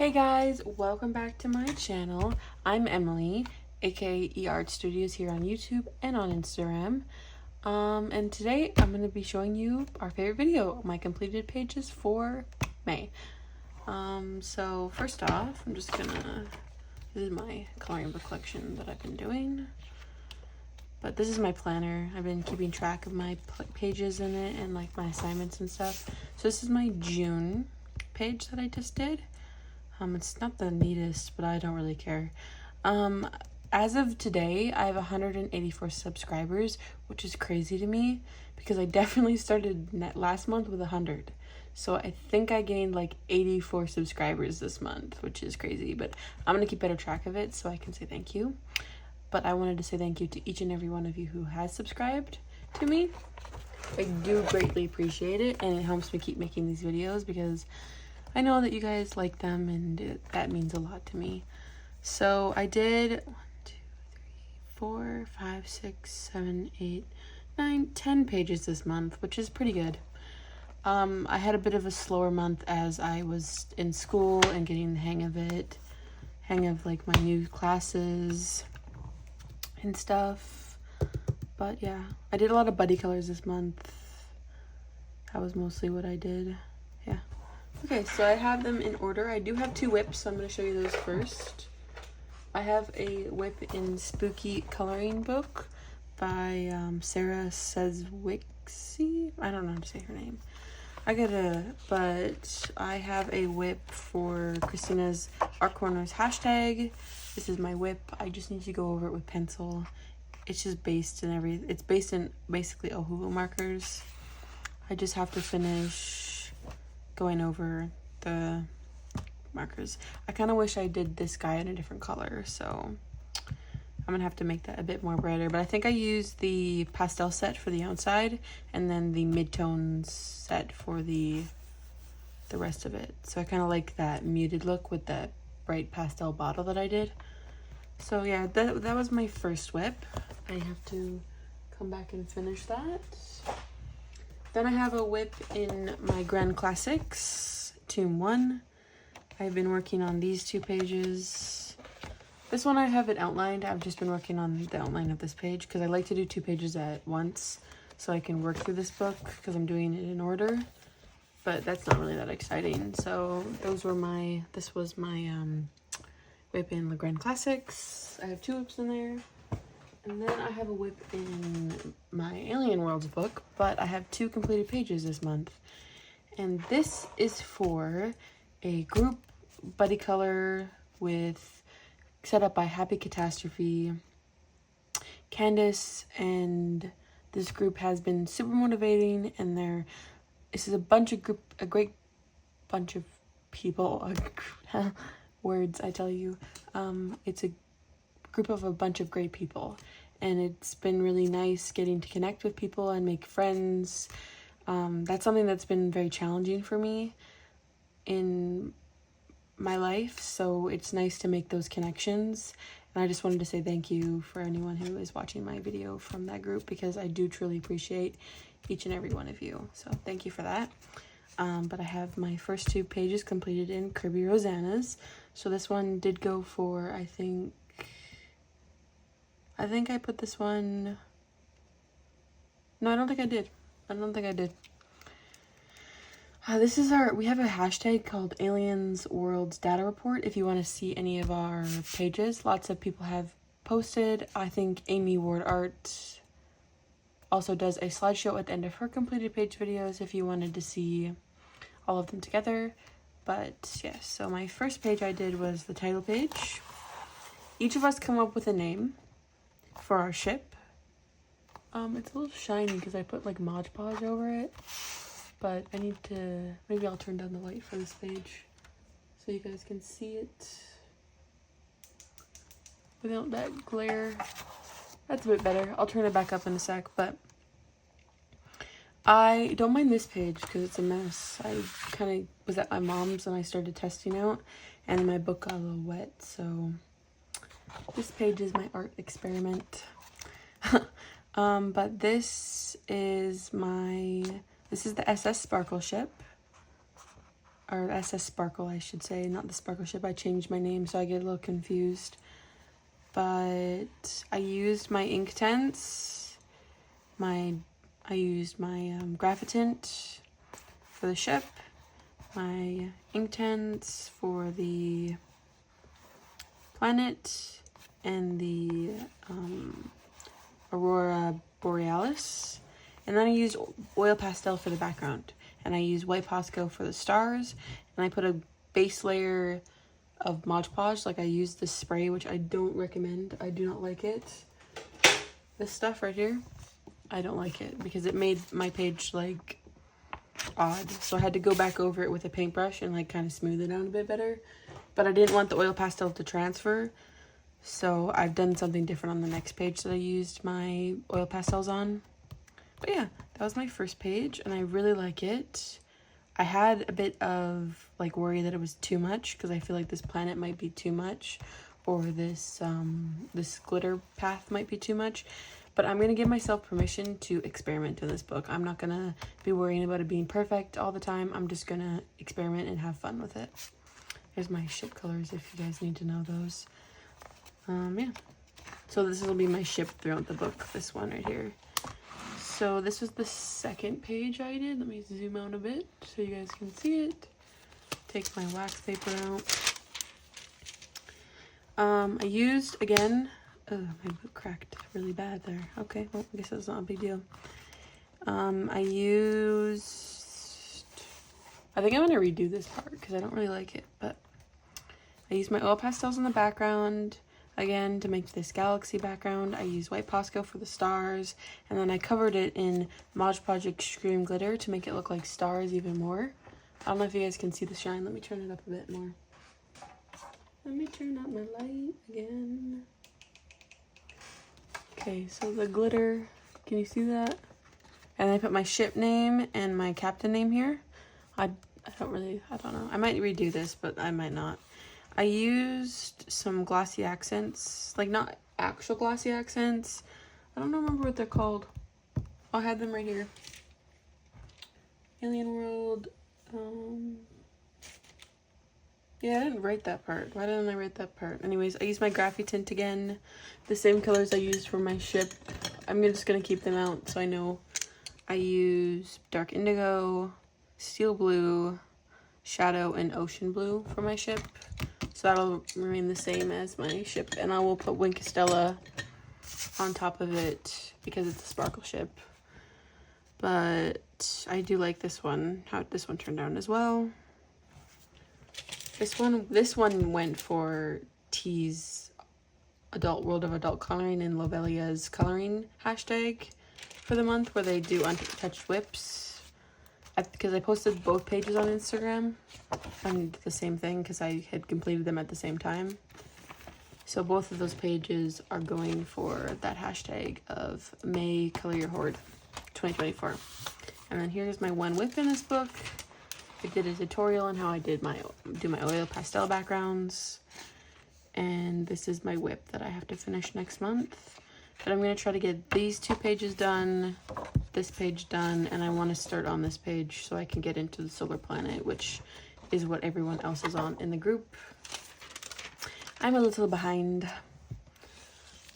Hey guys, welcome back to my channel. I'm Emily, aka eArt Studios here on YouTube and on Instagram. And today I'm going to be showing you our favorite video, my completed pages for May. So first off, this is my coloring book collection that I've been doing. But this is my planner. I've been keeping track of my pages in it and like my assignments and stuff. So this is my June page that I just did. It's not the neatest, but I don't really care. As of today, I have 184 subscribers, which is crazy to me because I definitely started last month with 100. So I think I gained like 84 subscribers this month, which is crazy, but I'm going to keep better track of it so I can say thank you. But I wanted to say thank you to each and every one of you who has subscribed to me. I do greatly appreciate it, and it helps me keep making these videos because I know that you guys like them, and that means a lot to me. So I did 1, 2, 3, 4, 5, 6, 7, 8, 9, 10 pages this month, which is pretty good. I had a bit of a slower month as I was in school and getting the hang of like my new classes and stuff. But yeah, I did a lot of buddy colors this month. That was mostly what I did. Yeah. Okay, so I have them in order. I do have 2 whips, so I'm going to show you those first. I have a whip in Spooky Coloring Book by Sarah Sezwixi. I don't know how to say her name. But I have a whip for Christina's Art Corners hashtag. This is my whip. I just need to go over it with pencil. It's just based in it's based in basically Ohuhu markers. I just have to finish going over the markers. I kind of wish I did this guy in a different color, so I'm gonna have to make that a bit more brighter, but I think I used the pastel set for the outside and then the midtones set for the rest of it. So I kind of like that muted look with that bright pastel bottle that I did. So yeah, that was my first whip. I have to come back and finish that. Then I have a whip in my Grand Classics, Tomb 1. I've been working on these 2 pages. This one I have it outlined. I've just been working on the outline of this page because I like to do 2 pages at once so I can work through this book because I'm doing it in order. But that's not really that exciting. So this was my whip in the Grand Classics. I have 2 whips in there. And then I have a whip in my Alien Worlds book, but I have 2 completed pages this month. And this is for a group buddy color set up by Happy Catastrophe. Candace and this group has been super motivating, and this is a great bunch of people, words I tell you. It's a group of a bunch of great people, and it's been really nice getting to connect with people and make friends. That's something that's been very challenging for me in my life, so it's nice to make those connections. And I just wanted to say thank you for anyone who is watching my video from that group because I do truly appreciate each and every one of you, so thank you for that. But I have my first 2 pages completed in Kirby Rosanna's. So this one did go for, I think I put this one... No, I don't think I did. We have a hashtag called Aliens Worlds Data Report if you want to see any of our pages. Lots of people have posted. I think Amy Ward Art also does a slideshow at the end of her completed page videos if you wanted to see all of them together. But yes, so my first page I did was the title page. Each of us come up with a name for our ship. It's a little shiny because I put like Mod Podge over it, but maybe I'll turn down the light for this page so you guys can see it without that glare. That's a bit better. I'll turn it back up in a sec, but I don't mind this page because it's a mess. I kind of was at my mom's and I started testing out, and my book got a little wet, so this page is my art experiment. But this is the SS Sparkle ship. or SS Sparkle, I should say, not the Sparkle Ship. I changed my name, so I get a little confused. But I used my Inktense. I used my Graphitint for the ship, my Inktense for the planet, and the Aurora Borealis. And then I used oil pastel for the background. And I used white Posco for the stars. And I put a base layer of Mod Podge. Like, I used this spray, which I don't recommend. I do not like it. This stuff right here, I don't like it because it made my page like odd. So I had to go back over it with a paintbrush and like kind of smooth it out a bit better. But I didn't want the oil pastel to transfer. So I've done something different on the next page that I used my oil pastels on. But yeah, that was my first page and I really like it. I had a bit of like worry that it was too much because I feel like this planet might be too much, or this this glitter path might be too much. But I'm going to give myself permission to experiment in this book. I'm not going to be worrying about it being perfect all the time. I'm just going to experiment and have fun with it. Here's my ship colors if you guys need to know those. Yeah. So this will be my ship throughout the book, this one right here. So this was the second page I did. Let me zoom out a bit so you guys can see it. Take my wax paper out. I used, again, oh, my book cracked really bad there. Okay, well, I guess that's not a big deal. I think I'm going to redo this part because I don't really like it, but I used my oil pastels in the background. Again, to make this galaxy background, I used white Posco for the stars, and then I covered it in Mod Podge Extreme Glitter to make it look like stars even more. I don't know if you guys can see the shine. Let me turn it up a bit more. Let me turn up my light again. Okay, so the glitter, can you see that? And I put my ship name and my captain name here. I don't know. I might redo this, but I might not. I used some glossy accents, like not actual glossy accents. I don't remember what they're called. I'll have them right here. Alien World. Yeah, I didn't write that part. Why didn't I write that part? Anyways, I used my Graphitint again. The same colors I used for my ship. I'm just going to keep them out so I know. I use Dark Indigo, Steel Blue, Shadow, and Ocean Blue for my ship. So that'll remain the same as my ship. And I will put Winkstella on top of it because it's a sparkle ship. But I do like this one, how this one turned out as well. This one went for T's World of Adult Coloring and Lovelia's coloring hashtag for the month, where they do untouched whips. Because I posted both pages on Instagram and the same thing because I had completed them at the same time. So both of those pages are going for that hashtag of May Color Your Hoard 2024. And then here's my one whip in this book. I did a tutorial on how I do my oil pastel backgrounds. And this is my whip that I have to finish next month. But I'm going to try to get these 2 pages done, this page done, and I want to start on this page so I can get into the solar planet, which is what everyone else is on in the group. I'm a little behind.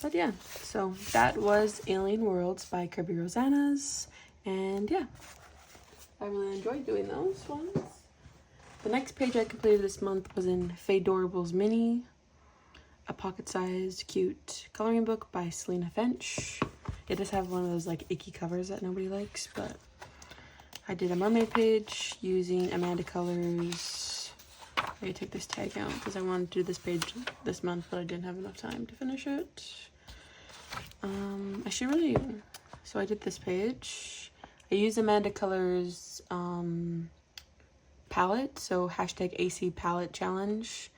But yeah, so that was Alien Worlds by Kirby Rosanas. And yeah, I really enjoyed doing those ones. The next page I completed this month was in Fadorables Mini, a pocket-sized, cute coloring book by Selena Finch. It does have one of those like icky covers that nobody likes, but I did a mermaid page using Amanda Colors. I'm gonna take this tag out because I wanted to do this page this month, but I didn't have enough time to finish it. So I did this page. I used Amanda Colors palette, so hashtag AC palette challenge.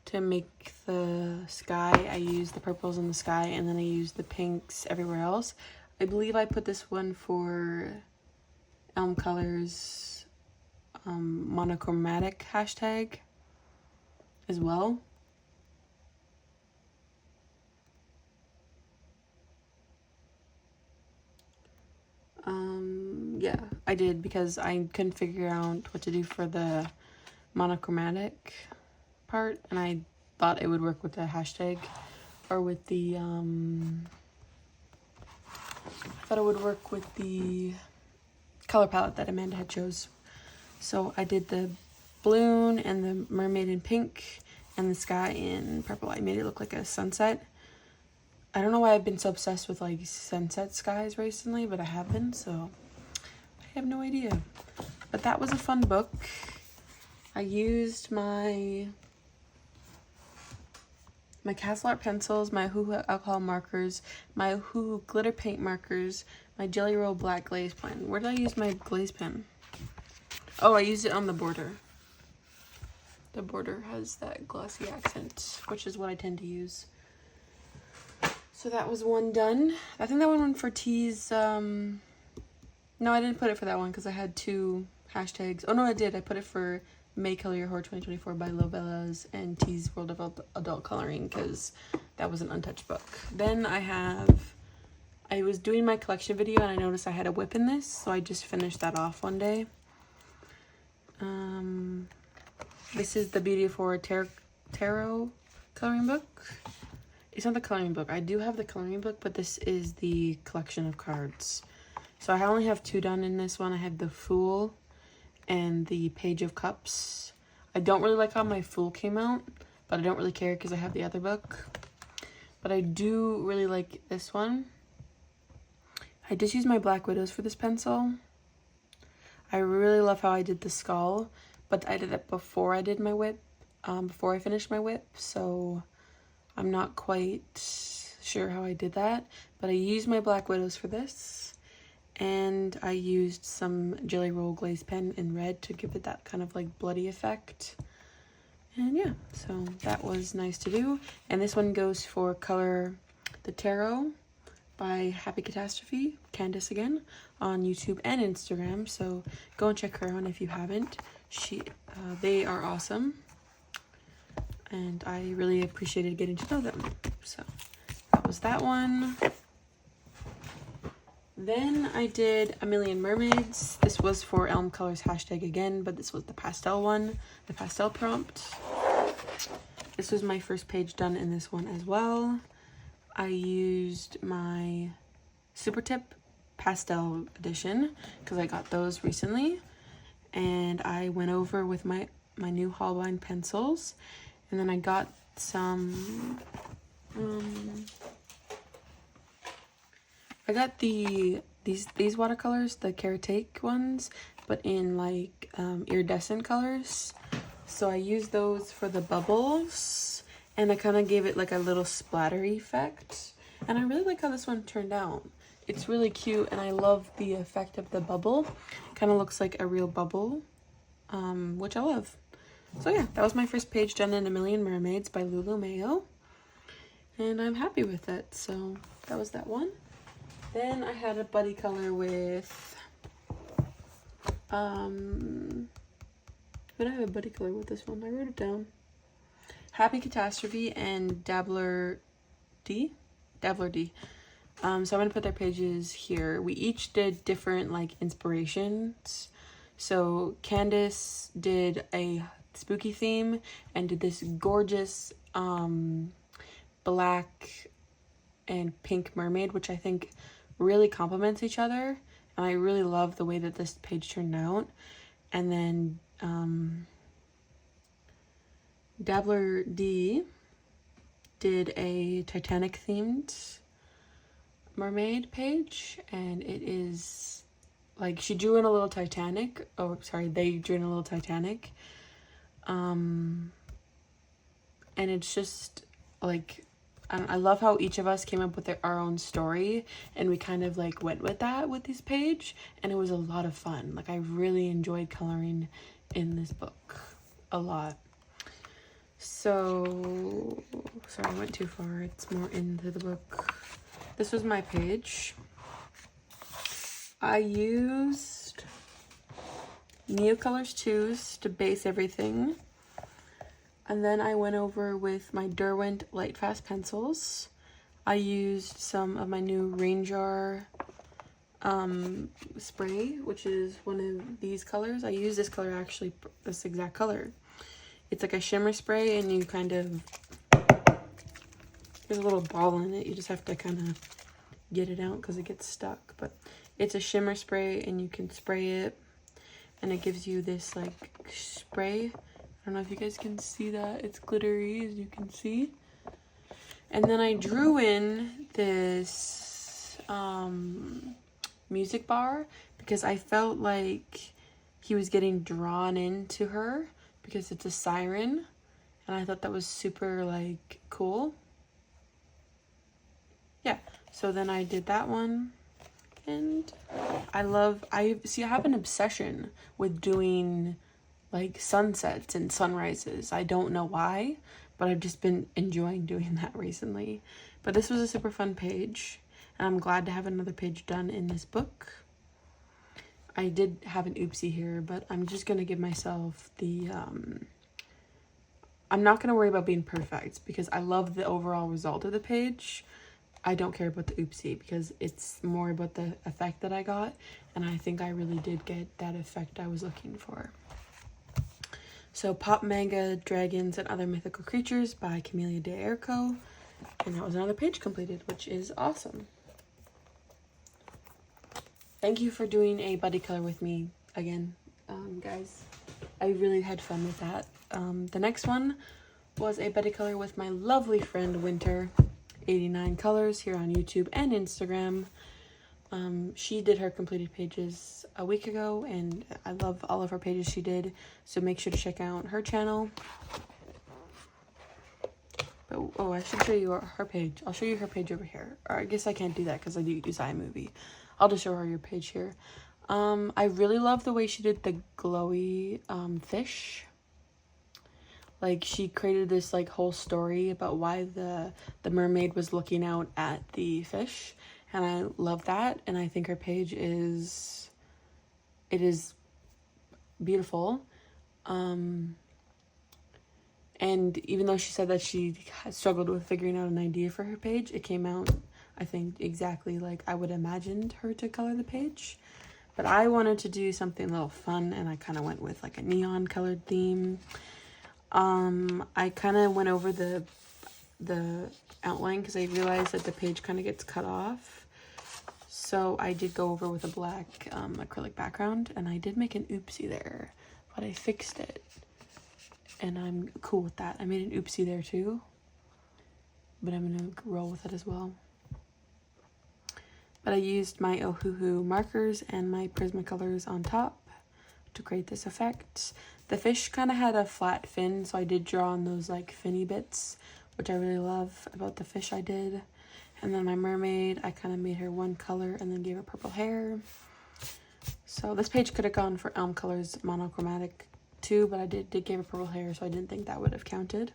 To make the sky, I used the purples in the sky, and then I used the pinks everywhere else. I believe I put this one for Elm Colors monochromatic hashtag as well. Yeah, I did because I couldn't figure out what to do for the monochromatic part, and I thought it would work with the hashtag or with the I thought it would work with the color palette that Amanda had chose. So I did the balloon and the mermaid in pink and the sky in purple. I made it look like a sunset. I don't know why I've been so obsessed with like sunset skies recently, but I have been, so I have no idea. But that was a fun book. I used my Castle Art pencils, my Ohuhu alcohol markers, my Ohuhu glitter paint markers, my Jelly Roll black glaze pen. Where did I use my glaze pen? Oh, I used it on the border. The border has that glossy accent, which is what I tend to use. So that was one done. I think that one went for T's. No, I didn't put it for that one because I had 2 hashtags. Oh no, I did. I put it for May Color Your Horror 2024 by Lovellas and T's World of Adult Coloring because that was an untouched book. Then I was doing my collection video and I noticed I had a whip in this, so I just finished that off one day. This is the Beauty of Horror Tarot coloring book. It's not the coloring book. I do have the coloring book, but this is the collection of cards. So I only have 2 done in this one. I have the Fool and the Page of Cups. I don't really like how my Fool came out, but I don't really care because I have the other book. But I do really like this one. I just used my Black Widows for this pencil. I really love how I did the skull, but I did it before I did my whip, before I finished my whip, so I'm not quite sure how I did that. But I used my Black Widows for this, and I used some Jelly Roll glaze pen in red to give it that kind of like bloody effect. And yeah, so that was nice to do. And this one goes for Color the Tarot by Happy Catastrophe, Candace again, on YouTube and Instagram. So go and check her out if you haven't. They are awesome, and I really appreciated getting to know them. So that was that one. Then I did A Million Mermaids. This was for Elm Colors hashtag again, but this was the pastel one, the pastel prompt. This was my first page done in this one as well. I used my Super Tip pastel edition because I got those recently, and I went over with my new Holbein pencils, and then I got some I got these watercolors, the Karatake ones, but in like iridescent colors. So I used those for the bubbles, and I kind of gave it like a little splattery effect. And I really like how this one turned out. It's really cute, and I love the effect of the bubble. Kind of looks like a real bubble, which I love. So yeah, that was my first page done in A Million Mermaids by Lulu Mayo, and I'm happy with it. So that was that one. Then I had a buddy color with, what did I have a buddy color with this one? I wrote it down. Happy Catastrophe and Dabbler D. So I'm going to put their pages here. We each did different like inspirations. So Candace did a spooky theme and did this gorgeous black and pink mermaid, which I think really complements each other, and I really love the way that this page turned out. And then Dabbler D did a Titanic themed mermaid page, and it is like she drew in a little Titanic. Oh, sorry, they drew in a little Titanic. And it's just like, I love how each of us came up with our own story, and we kind of like went with that with this page, and it was a lot of fun. Like I really enjoyed coloring in this book a lot. So, sorry, I went too far. It's more into the book. This was my page. I used Neocolors 2s to base everything. And then I went over with my Derwent Lightfast pencils. I used some of my new Rain Jar spray, which is one of these colors. I use this color actually, this exact color. It's like a shimmer spray, and you kind of, there's a little ball in it. You just have to kind of get it out because it gets stuck. But it's a shimmer spray, and you can spray it, and it gives you this like spray. I don't know if you guys can see that. It's glittery, as you can see. And then I drew in this music bar because I felt like he was getting drawn into her because it's a siren, and I thought that was super like cool. Yeah, so then I did that one, and I have an obsession with doing like sunsets and sunrises. I don't know why, but I've just been enjoying doing that recently. But this was a super fun page, and I'm glad to have another page done in this book. I did have an oopsie here, but I'm just going to give myself the, I'm not going to worry about being perfect because I love the overall result of the page. I don't care about the oopsie because it's more about the effect that I got, and I think I really did get that effect I was looking for. So Pop Manga Dragons and Other Mythical Creatures by Camelia de Erco. And that was another page completed, which is awesome. Thank you for doing a buddy color with me again, guys. I really had fun with that. The next one was a buddy color with my lovely friend Winter, 89 Colors, here on YouTube and Instagram. She did her completed pages a week ago, and I love all of her pages she did, so make sure to check out her channel. But, oh, I should show you her page. I'll show you her page over here. Or I guess I can't do that because I do use iMovie. I'll just show her your page here. I really love the way she did the glowy fish. Like, she created this like whole story about why the mermaid was looking out at the fish. And I love that, and I think her page is beautiful. And even though she said that she had struggled with figuring out an idea for her page, it came out, I think, exactly like I would imagined her to color the page. But I wanted to do something a little fun, and I kind of went with like a neon colored theme. I kind of went over the outline because I realized that the page kind of gets cut off. So I did go over with a black acrylic background, and I did make an oopsie there, but I fixed it, and I'm cool with that. I made an oopsie there too, but I'm gonna roll with it as well. But I used my Ohuhu markers and my Prismacolors on top to create this effect. The fish kind of had a flat fin, so I did draw on those like finny bits, which I really love about the fish I did. And then my mermaid, I kind of made her one color and then gave her purple hair. So this page could have gone for Elm Colors monochromatic too, but I did give her purple hair, so I didn't think that would have counted.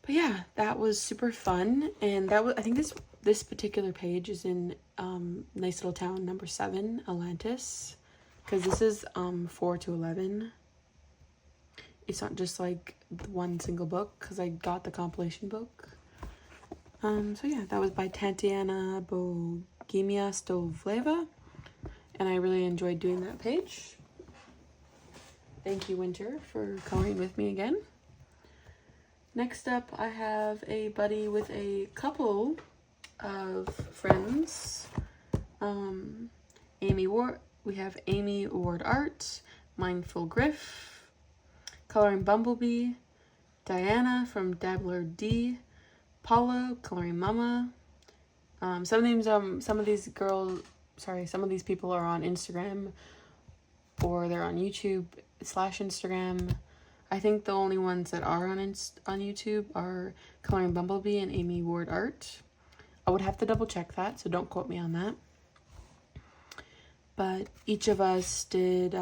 But yeah, that was super fun. And that was, I think this particular page is in Nice Little Town number 7, Atlantis. Because this is 4 to 11. It's not just like one single book, because I got the compilation book. So yeah, that was by Tatiana Bogemia Stovleva, and I really enjoyed doing that page. Thank you, Winter, for coloring with me again. Next up, I have a buddy with a couple of friends. We have Amy Ward Art, Mindful Griff, coloring Bumblebee, Diana from Dabbler D, Paula coloring Mama. Some of these people are on Instagram, or they're on YouTube / Instagram. I think the only ones that are on YouTube are coloring Bumblebee and Amy Ward Art. I would have to double check that, so don't quote me on that. But each of us did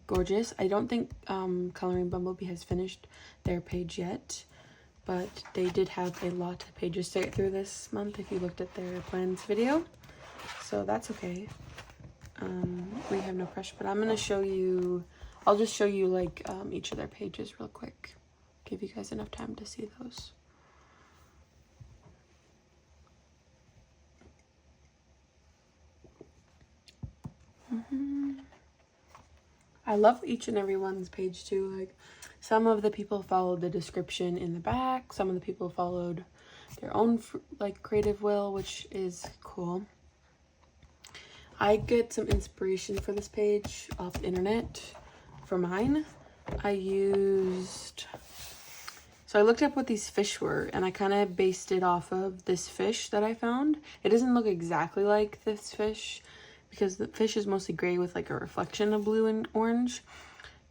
gorgeous. I don't think coloring Bumblebee has finished their page yet, but they did have a lot of pages to get through this month if you looked at their plans video, so that's okay. We have no pressure, but I'm gonna show you, I'll just show you like each of their pages real quick, give you guys enough time to see those. I love each and every one's page too. Like, some of the people followed the description in the back. Some of the people followed their own like creative will, which is cool. I get some inspiration for this page off the internet for mine. So I looked up what these fish were, and I kind of based it off of this fish that I found. It doesn't look exactly like this fish because the fish is mostly gray with like a reflection of blue and orange.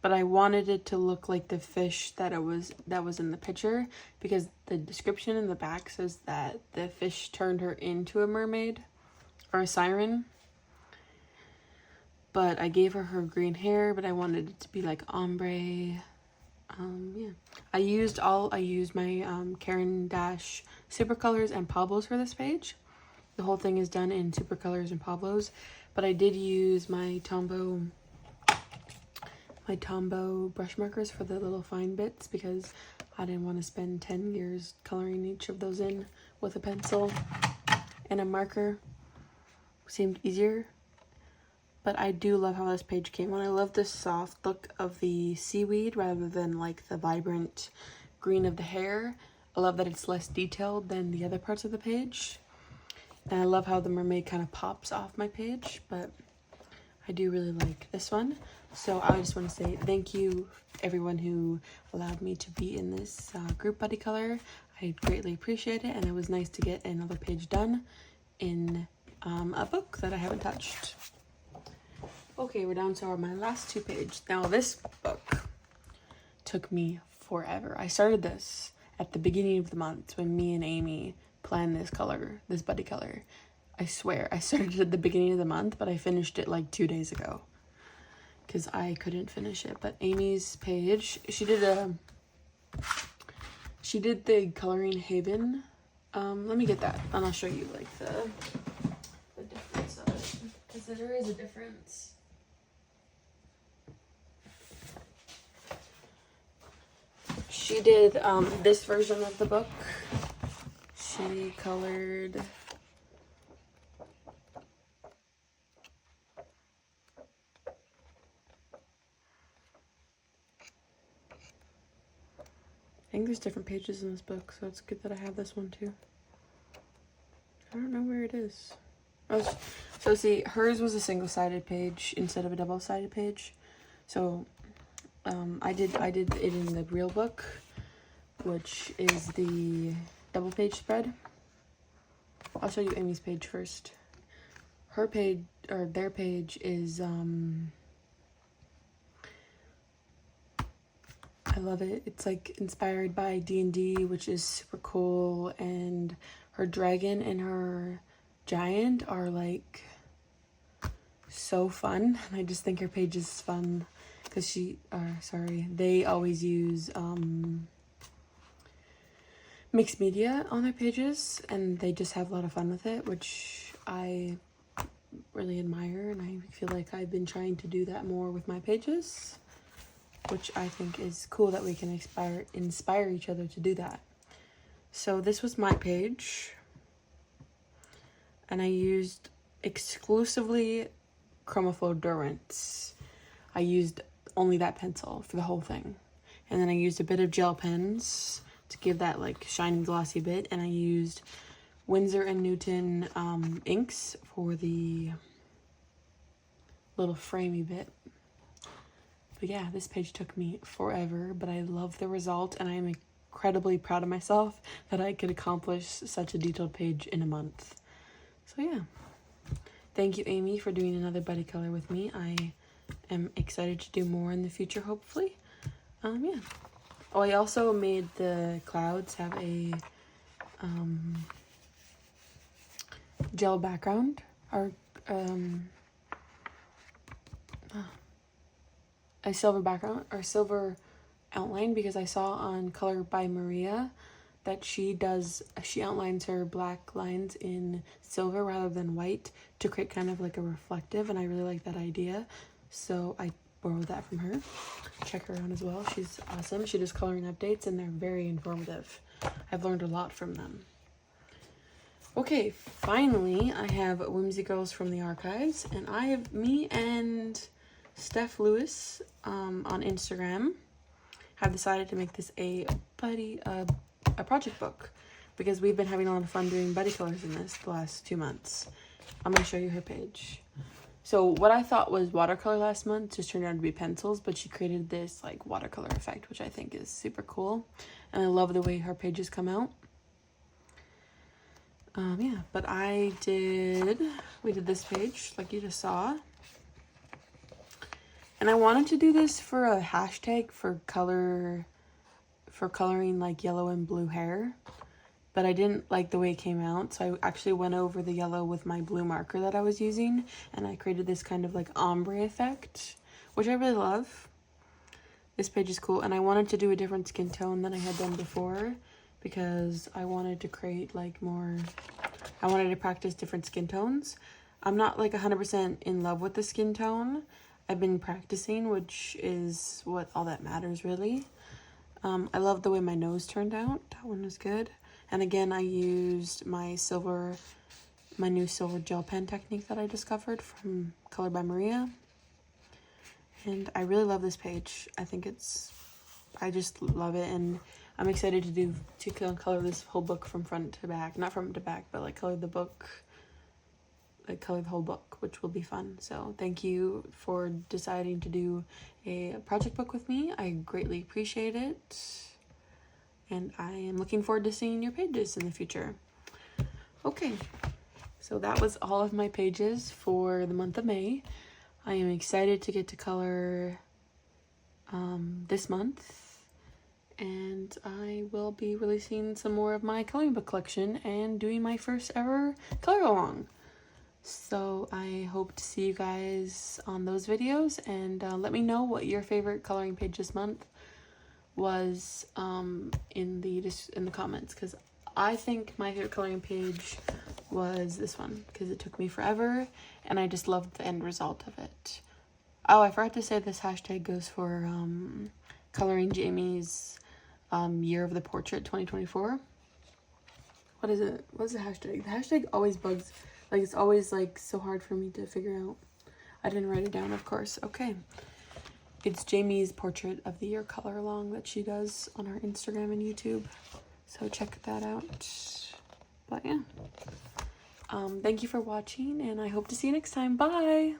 But I wanted it to look like the fish that was in the picture, because the description in the back says that the fish turned her into a mermaid or a siren. But I gave her green hair, but I wanted it to be like ombre. Yeah, I used my Caran d'Ache Super Colors and Pablos for this page. The whole thing is done in Super Colors and Pablos, but I did use my Tombow brush markers for the little fine bits because I didn't want to spend 10 years coloring each of those in with a pencil and a marker. Seemed easier. But I do love how this page came out. I love the soft look of the seaweed rather than like the vibrant green of the hair. I love that it's less detailed than the other parts of the page. And I love how the mermaid kind of pops off my page, but I do really like this one. So I just want to say thank you everyone who allowed me to be in this group buddy color. I greatly appreciate it, and it was nice to get another page done in a book that I haven't touched. Okay, we're down to my last 2 pages. Now this book took me forever. I started this at the beginning of the month when me and Amy planned this buddy color. I swear, I started at the beginning of the month, but I finished it like 2 days ago because I couldn't finish it. But Amy's page, she did the Coloring Haven. Let me get that and I'll show you like the difference of it, because there is a difference. She did this version of the book. She colored I think there's different pages in this book, so it's good that I have this one too. I don't know where it is. Oh, so see, hers was a single-sided page instead of a double-sided page. So I did it in the real book, which is the double page spread. I'll show you Amy's page first. Her page, or their page, is I love it. It's like inspired by D&D, which is super cool, and her dragon and her giant are like so fun. And I just think her page is fun because they always use mixed media on their pages, and they just have a lot of fun with it, which I really admire, and I feel like I've been trying to do that more with my pages, which I think is cool that we can inspire each other to do that. So this was my page, and I used exclusively Chromaflow Durance. I used only that pencil for the whole thing, and then I used a bit of gel pens to give that like shiny glossy bit, and I used Winsor & Newton inks for the little framey bit. But yeah, this page took me forever, but I love the result, and I am incredibly proud of myself that I could accomplish such a detailed page in a month. So yeah, thank you, Amy, for doing another buddy color with me. I am excited to do more in the future, hopefully. Yeah. Oh, I also made the clouds have a gel background, or a silver background or silver outline, because I saw on Color by Maria that she outlines her black lines in silver rather than white to create kind of like a reflective, and I really like that idea, so I borrowed that from her. Check her out as well. She's awesome. She does coloring updates, and they're very informative. I've learned a lot from them. Okay, finally, I have Whimsy Girls from the Archives, and me and Steph Lewis on Instagram have decided to make this a project book, because we've been having a lot of fun doing buddy colors in this the last 2 months. I'm going to show you her page. So what I thought was watercolor last month just turned out to be pencils, but she created this like watercolor effect, which I think is super cool, and I love the way her pages come out. Yeah, but we did this page like you just saw. And I wanted to do this for a hashtag for coloring like yellow and blue hair, but I didn't like the way it came out. So I actually went over the yellow with my blue marker that I was using, and I created this kind of like ombre effect, which I really love. This page is cool, and I wanted to do a different skin tone than I had done before, because I wanted to create like I wanted to practice different skin tones. I'm not like 100% in love with the skin tone. I've been practicing, which is what all that matters really. I love the way my nose turned out. That one was good. And again, I used my new silver gel pen technique that I discovered from Color by Maria. And I really love this page. I just love it, and I'm excited to color this whole book from front to back. Not front to back, but like color the whole book, which will be fun. So thank you for deciding to do a project book with me. I greatly appreciate it, and I am looking forward to seeing your pages in the future. Okay, so that was all of my pages for the month of May. I am excited to get to color this month, and I will be releasing some more of my coloring book collection and doing my first ever color along. So I hope to see you guys on those videos, and let me know what your favorite coloring page this month was in the comments, because I think my favorite coloring page was this one, because it took me forever and I just loved the end result of it. Oh, I forgot to say this hashtag goes for coloring Jamie's year of the portrait 2024. What is it? What's the hashtag? The hashtag always bugs. Like, it's always like so hard for me to figure out. I didn't write it down, of course. Okay. It's Jamie's portrait of the year color along that she does on her Instagram and YouTube. So check that out. But yeah. Thank you for watching, and I hope to see you next time. Bye!